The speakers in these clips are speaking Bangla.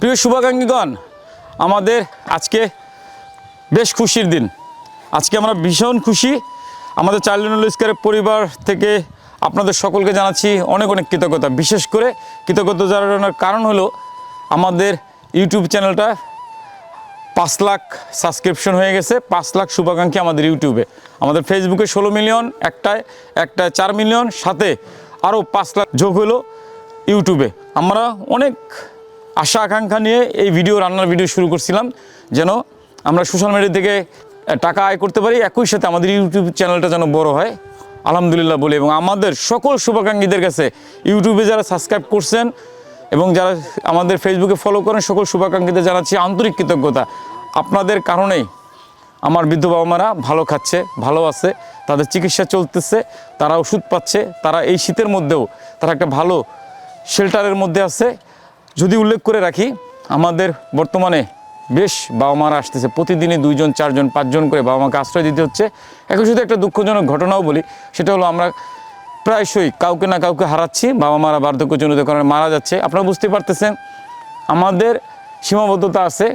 প্রিয় শুভাকাঙ্ক্ষীগণ, আমাদের আজকে বেশ খুশির দিন। আজকে আমরা ভীষণ খুশি। আমাদের চাইল্ড নলেজকেয়ারের পরিবার থেকে আপনাদের সকলকে জানাচ্ছি অনেক অনেক কৃতজ্ঞতা। বিশেষ করে কৃতজ্ঞতা জানানোর কারণ হলো আমাদের ইউটিউব চ্যানেলটা 5 লাখ সাবস্ক্রিপশন হয়ে গেছে। 5 লাখ শুভাকাঙ্ক্ষী আমাদের ইউটিউবে। আমাদের ফেসবুকে 16 মিলিয়ন, একটা 4 মিলিয়ন, সাথে আরও 5 লাখ যোগ হলো ইউটিউবে। আমরা অনেক আশা আকাঙ্ক্ষা নিয়ে এই রান্নার ভিডিও শুরু করছিলাম, যেন আমরা সোশ্যাল মিডিয়া থেকে টাকা আয় করতে পারি, একই সাথে আমাদের ইউটিউব চ্যানেলটা যেন বড় হয়, আলহামদুলিল্লাহ বলি। এবং আমাদের সকল শুভাকাঙ্ক্ষীদের কাছে ইউটিউবে যারা সাবস্ক্রাইব করছেন এবং যারা আমাদের ফেসবুকে ফলো করেন, সকল শুভাকাঙ্ক্ষীদের জানাচ্ছি আন্তরিক কৃতজ্ঞতা। আপনাদের কারণেই আমার বৃদ্ধ বাবা মারা ভালো খাচ্ছে, ভালো আছে, তাদের চিকিৎসা চলতেছে, তারা ওষুধ পাচ্ছে, তারা এই শীতের মধ্যেও তারা একটা ভালো শেল্টারের মধ্যে আছে। যদি উল্লেখ করে রাখি, আমাদের বর্তমানে বেশ বাবা মারা আসতেছে, প্রতিদিনই 2 জন 4 জন 5 জন করে বাবা মাকে আশ্রয় দিতে হচ্ছে। এখন শুধু একটা দুঃখজনক ঘটনাও বলি, সেটা হলো আমরা প্রায়শই কাউকে না কাউকে হারাচ্ছি, বাবা মারা বার্ধক্যজনিত কারণে মারা যাচ্ছে। আপনারা বুঝতে পারতেছেন আমাদের সীমাবদ্ধতা আছে,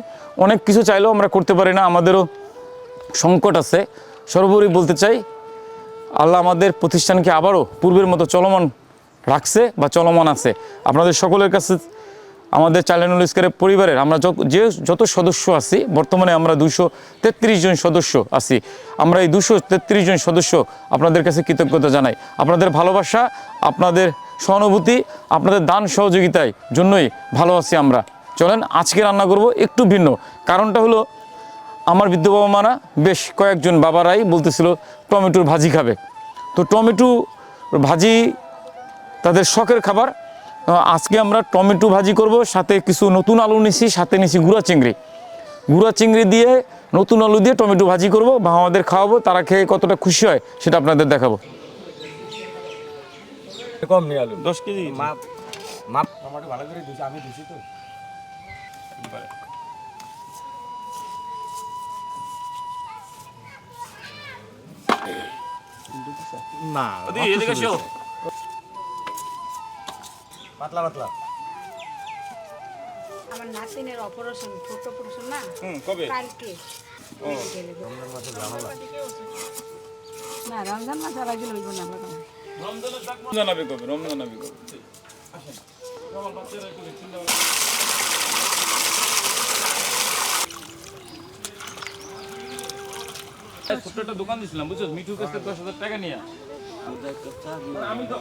অনেক কিছু চাইলেও আমরা করতে পারি না, আমাদেরও সংকট আছে। সর্বোপরি বলতে চাই, আল্লাহ আমাদের প্রতিষ্ঠানকে আবারও পূর্বের মতো চলমান রাখছে বা চলমান আছে। আপনাদের সকলের কাছে আমাদের চাইল্ড নলেজকেয়ারের পরিবারের আমরা যত সদস্য আছি, বর্তমানে আমরা 233 জন সদস্য আছি। আমরা এই 233 জন সদস্য আপনাদের কাছে কৃতজ্ঞতা জানাই। আপনাদের ভালোবাসা, আপনাদের সহানুভূতি, আপনাদের দান সহযোগিতায় জন্যই ভালো আছি আমরা। চলেন আজকে রান্না করব একটু ভিন্ন। কারণটা হলো আমার বৃদ্ধ বাবা মারা বেশ কয়েকজন বাবারাই বলতেছিল টমেটোর ভাজি খাবে। তো টমেটো ভাজি তাদের শখের খাবার। আজকে আমরা টমেটো ভাজি করব, সাথে কিছু নতুন আলু নিছি, সাথে নিছি গুঁড়া চিংড়ি দিয়ে নতুন আলু দিয়ে টমেটো ভাজি করব, বা আমাদের খাওয়াবো। তারা খেয়ে কতটা খুশি হয় সেটা আপনাদের দেখাবো। কম নিয়ে আলু 10 কেজি মাপ টমেটো ভালো করে দিছি, আমি দিছি তো। না এদিকে এসো। পাতলা পাতলা। আমার নাতিনের অপারেশন, ছোট অপারেশন না, কবে? কালকে। রমজান মাসে ঝামেলা। না, রমজান মাস আর আগে লইব না বাবা। রমজান হবে কবে? আসেন। আমার বাচ্চারা একটু চিন্তা করে। ছোট্ট একটা দোকান দিয়েছিলাম, বুঝছো, মিঠুর কাছে 10,000 টাকা নিয়ে। আমি তো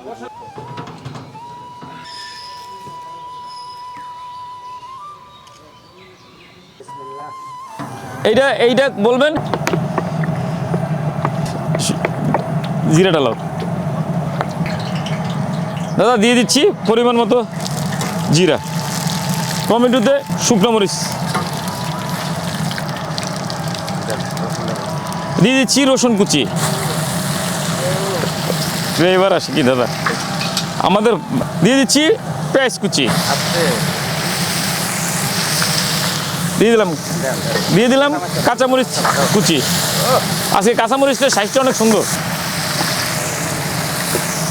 এইটা বলবেন, জিরাটা লাও দাদা, দিয়ে দিচ্ছি পরিমাণ মতো জিরা, টমেটোতে শুকনো মরিচ দিয়ে দিচ্ছি, রসুন কুচি। এবার আসি কি দাদা, আমাদের দিয়ে দিচ্ছি পেঁয়াজ কুচি, দিয়ে দিলাম কাঁচামরিচ কুচি। আজকে কাঁচামরিচটার সাইজটা অনেক সুন্দর,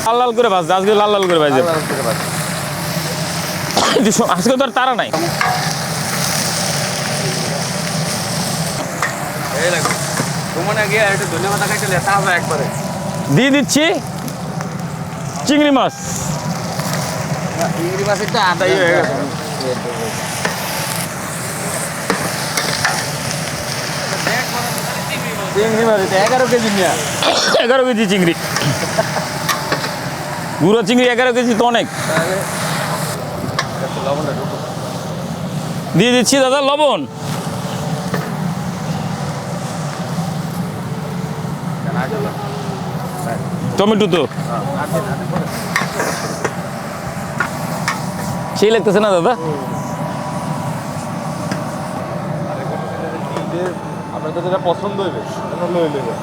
লাল লাল করে ভাজছে, আজকে লাল লাল করে ভাজছে। আজকে তো আর তারা নাই। দিয়ে দিচ্ছি চিংড়ি মাছ, চিংড়ি মাছের তো আদাই হয়ে গেছে। চিংড়ি মাছ 11 কেজি নিয়ে 11 কেজি চিংড়ি, গুঁড়ো চিংড়ি 11 কেজি তো অনেক। দিয়ে দিচ্ছি দাদা লবণ, টমেটো তো সেই লাগতেছে না দাদা? আপনার তো যেটা পছন্দ হইবে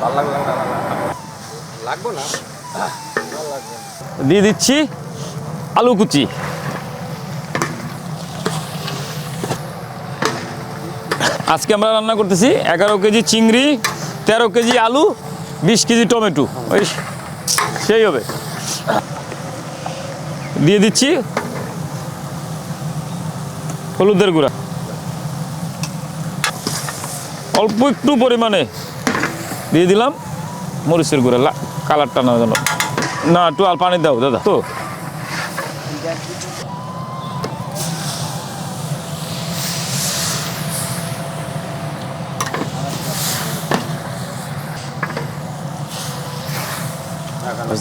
ভালো লাগবে না। দিয়ে দিচ্ছি আলু কুচি, আজকে আমরা রান্না করতেছি 11 কেজি চিংড়ি, 13 কেজি আলু, 20 কেজি টমেটো, ওই সেই হবে। দিয়ে দিচ্ছি হলুদের গুঁড়া। অল্প একটু পরিমাণে দিয়ে দিলাম মরিচের গুঁড়া, কালারটা না যেন। না, একটু পানি দাও দাদা। তো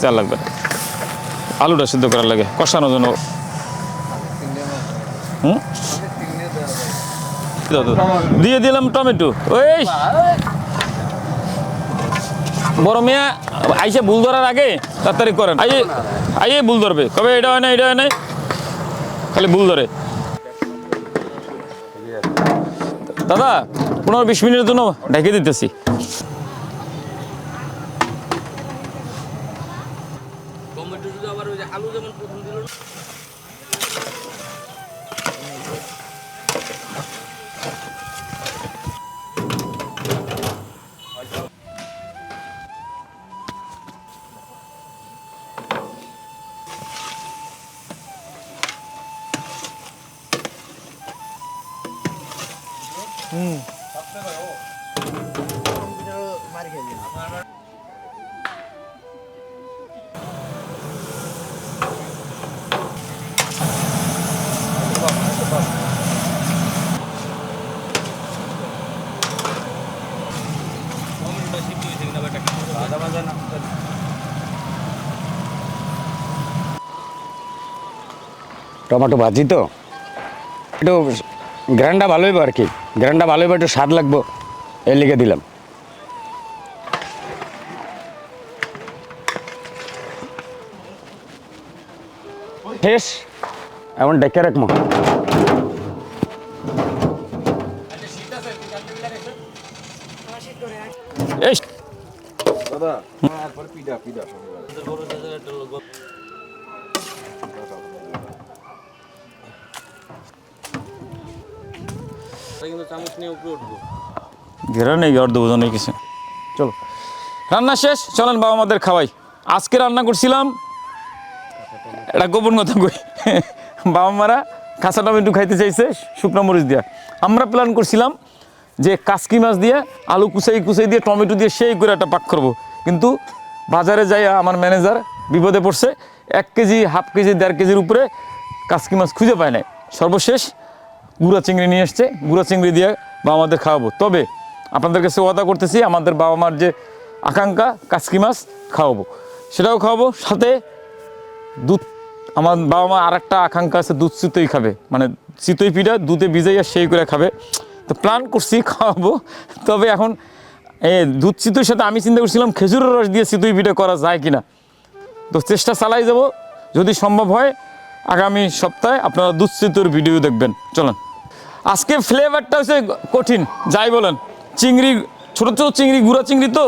আর লাগবে না। আলুটা সিদ্ধ করার লাগে, কষানোর জন্য। দিয়ে দিলাম টমেটো। ওই বড় মিয়া আইসে ভুল ধরার আগে তাড়াতাড়ি করেন। আইয়ে ভুল ধরবে, কবে এটা হয় না, এটা হয় না, খালি ভুল ধরে। দাদা 15-20 মিনিটের জন্য ঢেকে দিতেছি। টমেটো ভাজি তো একটু গ্রানটা ভালো হইব আর কি, গ্রানটা ভালো হইব, একটু স্বাদ লাগবো, এর লিখে দিলাম। শেষ, এমন ডেকে রাখবো। এই দাদা একবার পিঠা পিঠা কিন্তু চামচ নিয়ে উপরে উঠবো। ঘেরা নেই, অর্ধ বোঝা নেই কিছু। চলো রান্না শেষ, চলেন বাবা আমাদের খাওয়াই। আজকে রান্না করছিলাম, এটা গোপন কথা কই, বাবা মারা কাঁচা টমেটো খাইতে চাইছে শুকনো মরিচ দিয়া। আমরা প্ল্যান করছিলাম যে কাসকি মাছ দিয়ে আলু কুচাই দিয়ে টমেটো দিয়ে সেই করে একটা পাক করবো, কিন্তু বাজারে যাই আমার ম্যানেজার বিপদে পড়ছে। 1 কেজি, হাফ কেজি, 1.5 কেজির উপরে কাসকি মাছ খুঁজে পায় নাই। সর্বশেষ গুঁড়া চিংড়ি নিয়ে এসছে, গুঁড়া চিংড়ি দিয়ে বাবা মাদের খাওয়াবো। তবে আপনাদের কাছে ওয়াদা করতেছি, আমাদের বাবা মার যে আকাঙ্ক্ষা কাসকি মাছ খাওয়াবো, সেটাও খাওয়াবো। সাথে দুধ, আমার বাবা মা আর একটা আকাঙ্ক্ষা আছে, দুধ চিতই খাবে, মানে চিতই পিঠা দুধে ভিজাইয়া সেই করে খাবে। তো প্ল্যান করছি খাওয়াবো। তবে এখন দুধ চিতইর সাথে আমি চিন্তা করছিলাম খেজুরের রস দিয়ে চিতই পিঠা করা যায় কিনা। তো চেষ্টা চালাই যাব, যদি সম্ভব হয় আগামী সপ্তাহে আপনারা দুধ চিতইর ভিডিও দেখবেন। চলেন, আজকে ফ্লেভারটা হচ্ছে কঠিন, যাই বলেন। চিংড়ি, ছোটো ছোটো চিংড়ি, গুঁড়া চিংড়ি তো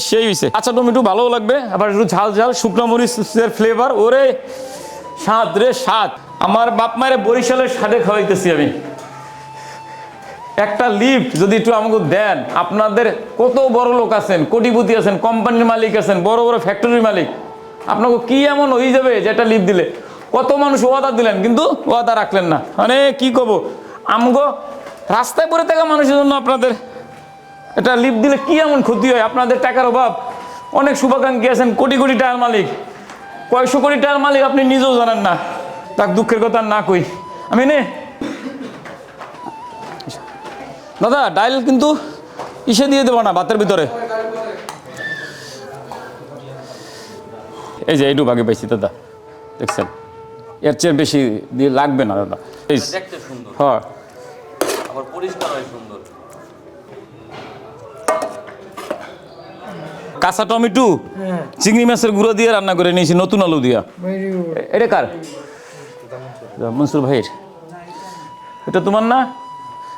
সেই হয়েছে। আচ্ছা টমেটো ভালোও লাগবে, আবার একটু ঝাল ঝাল শুকনো মরিচের ফ্লেভার, ওরে স্বাদ রে স্বাদ। আমার বাপ মায়ের বরিশালের স্বাদে খাওয়াইতেছি আমি। একটা লিফট যদি একটু আমাকে দেন, আপনাদের কত বড় লোক আছেন, কোটিপতি আছেন, কোম্পানির মালিক আছেন, বড় বড় ফ্যাক্টরির মালিক, আপনাকে কি এমন হয়ে যাবে যে একটা লিফট দিলে? কত মানুষ ওয়াদা দিলেন কিন্তু ওয়াদা রাখলেন না। মানে কি কব, আমগো রাস্তায় পড়ে থাকা মানুষের জন্য আপনাদের এটা লিফট দিলে কি এমন ক্ষতি হয়? আপনাদের টাকার অভাব, অনেক শুভাকাঙ্ক্ষী আছেন, কোটি কোটি টাকার মালিক, কয়শো কোটি টাকার মালিক, আপনি নিজেও জানেন না। তাক দুঃখের কথা না কই আমি নে। দাদা ডাইল কিন্তু ইসে দিয়ে দেবো না, ভাতের ভিতরে। এই যে এইটু ভাগে পাইছি দাদা, দেখছেন, এর চেয়ে বেশি দিয়ে লাগবে না দাদা। দেখতে সুন্দর, হ্যাঁ আবার পরিষ্কার হয় সুন্দর। কাঁচা টমেটো চিংড়ি মাছের গুঁড়ো দিয়ে রান্না করে নিয়েছি, নতুন আলু দিয়া। এটা কার? মনসুর ভাইয়ের। এটা তোমার না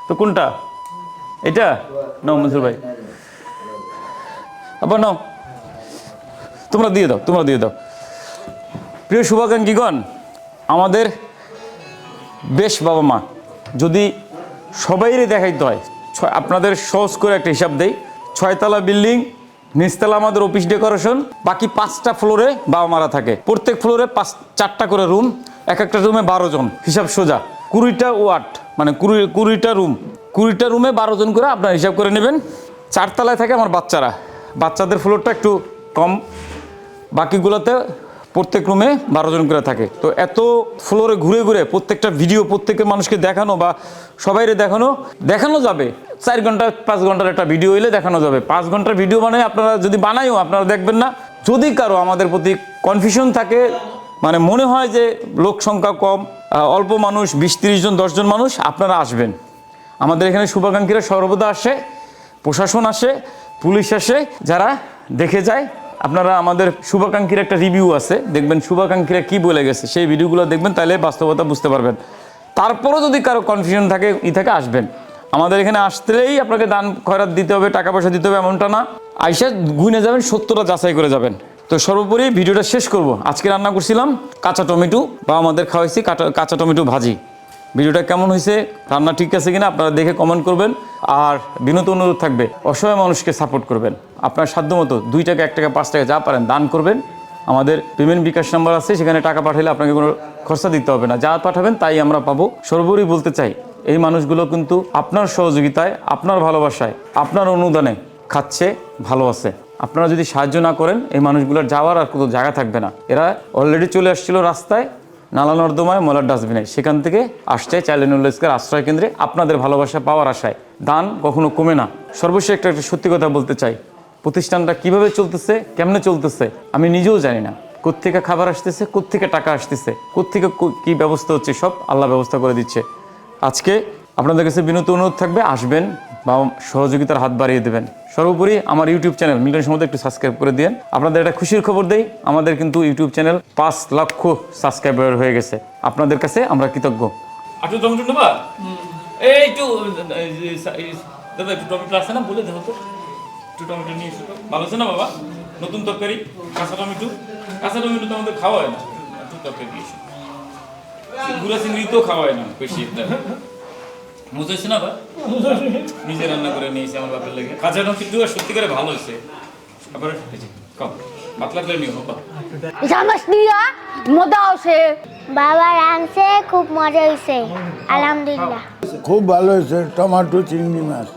তো? কোনটা এটা? নাও মনসুর ভাই, আবার নাও, তোমরা দিয়ে দাও, তোমরা দিয়ে দাও। প্রিয় শুভাকাঙ্ক্ষীগণ, আমাদের বেশ বাবা মা যদি সবাইরে দেখাইতে হয়, আপনাদের সহজ করে একটা হিসাব দেই, 6 তলা বিল্ডিং, নিচতলা আমাদের অফিস ডেকোরেশন, বাকি 5টা ফ্লোরে বাবা মারা থাকে। প্রত্যেক ফ্লোরে 4টা করে রুম, এক একটা রুমে 12 জন, হিসাব সোজা। 20টা ওয়ার্ড, মানে 20টা রুম, 20টা রুমে 12 জন করে আপনার হিসাব করে নেবেন। 4 তলায় থাকে আমার বাচ্চারা, বাচ্চাদের ফ্লোরটা একটু কম, বাকিগুলোতে প্রত্যেক রুমে 12 জন করে থাকে। তো এত ফ্লোরে ঘুরে ঘুরে প্রত্যেকটা ভিডিও প্রত্যেকের মানুষকে দেখানো বা সবাইরে দেখানো যাবে। 4 ঘন্টা 5 ঘন্টার একটা ভিডিও হইলে দেখানো যাবে। 5 ঘন্টার ভিডিও মানে আপনারা যদি বানাইও আপনারা দেখবেন না। যদি কারো আমাদের প্রতি কনফিউশন থাকে, মানে মনে হয় যে লোক সংখ্যা কম, অল্প মানুষ, 20-30 জন 10 জন মানুষ, আপনারা আসবেন। আমাদের এখানে শুভাকাঙ্ক্ষীরা সর্বদা আসে, প্রশাসন আসে, পুলিশ আসে, যারা দেখে যায়। আপনারা আমাদের শুভাকাঙ্ক্ষীর একটা রিভিউ আছে, দেখবেন শুভাকাঙ্ক্ষীরা কি বলে গেছে, সেই ভিডিওগুলো দেখবেন, তাহলে বাস্তবতা বুঝতে পারবেন। তারপরও যদি কারো কনফিউশন থাকে থেকে আসবেন। আমাদের এখানে আসতেই আপনাকে দান খয়রাত দিতে হবে, টাকা পয়সা দিতে হবে এমনটা না। আইসা গুনে যাবেন, সত্যটা যাচাই করে যাবেন। তো সর্বোপরি ভিডিওটা শেষ করব। আজকে রান্না করছিলাম কাঁচা টমেটো, বা আমাদের খাওয়াইছি কাঁচা টমেটো ভাজি। ভিডিওটা কেমন হয়েছে, রান্না ঠিক আছে কিনা আপনারা দেখে কমেন্ট করবেন। আর বিনত অনুরোধ থাকবে, অসহায় মানুষকে সাপোর্ট করবেন। আপনার সাধ্যমতো 2 টাকা, 1 টাকা, 5 টাকা যা পারেন দান করবেন। আমাদের পেমেন্ট বিকাশ নাম্বার আছে, সেখানে টাকা পাঠালে আপনাকে কোনো খরচা দিতে হবে না, যা পাঠাবেন তাই আমরা পাবো। সর্বোপরি বলতে চাই, এই মানুষগুলো কিন্তু আপনার সহযোগিতায়, আপনার ভালোবাসায়, আপনার অনুদানে খাচ্ছে, ভালো আছে। আপনারা যদি সাহায্য না করেন, এই মানুষগুলোর যাওয়ার আর কোনো জায়গা থাকবে না। এরা অলরেডি চলে আসছিল রাস্তায়, নালা নর্দমায়, ময়লার ডাস্টবিনে, সেখান থেকে আসছে চাইল্ড স্কেয়ার আশ্রয় কেন্দ্রে আপনাদের ভালোবাসা পাওয়ার আশায়। দান কখনো কমে না। সর্বশেষ একটা সত্যি কথা বলতে চাই, প্রতিষ্ঠানটা কিভাবে চলতেছে, কেমনে চলতেছে আমি নিজেও জানি না। কোত্থেকে খাবার আসতেছে, কোত্থেকে টাকা আসতেছে, কোত্থেকে কি ব্যবস্থা হচ্ছে, সব আল্লাহ ব্যবস্থা করে দিচ্ছে। আজকে আপনাদের কাছে বিনত অনুরোধ থাকবে, আসবেন বা সহযোগিতার হাত বাড়িয়ে দেবেন। সর্বোপরি আমার ইউটিউব চ্যানেল মিল্টন সমুদ্র একটু সাবস্ক্রাইব করে দিন। আপনাদের একটা খুশির খবর দেই, আমাদের কিন্তু ইউটিউব চ্যানেল 5 লক্ষ সাবস্ক্রাইবার হয়ে গেছে। আপনাদের কাছে আমরা কৃতজ্ঞ। আটু টমেটো নেবা? এই একটু দাদা একটু টমেটো আছে না, বলে দেখো তো। একটু টমেটো নিয়ে এসো। ভালো আছে না বাবা? নতুন তরকারি, কাঁচা টমেটো তো আমাদের খাওয়া হয় না, একটু তরকারি দিয়েছি। গুঁড়া চিংড়ি তো খাওয়া হয় না বেশি একটা। বুঝেছি না বা? নিজে রান্না করে নিয়েছি আমার বাপের লেগে। কাঁচা টমেটো সত্যি করে ভালো হয়েছে। তারপরে কম পাতলা করে নিও বাবা। জামাস নিয়া মজা হচ্ছে। বাবা রাঁধছে, খুব মজা হয়েছে, আলহামদুলিল্লাহ। খুব ভালো হয়েছে, টমেটো চিংড়ি মাছ।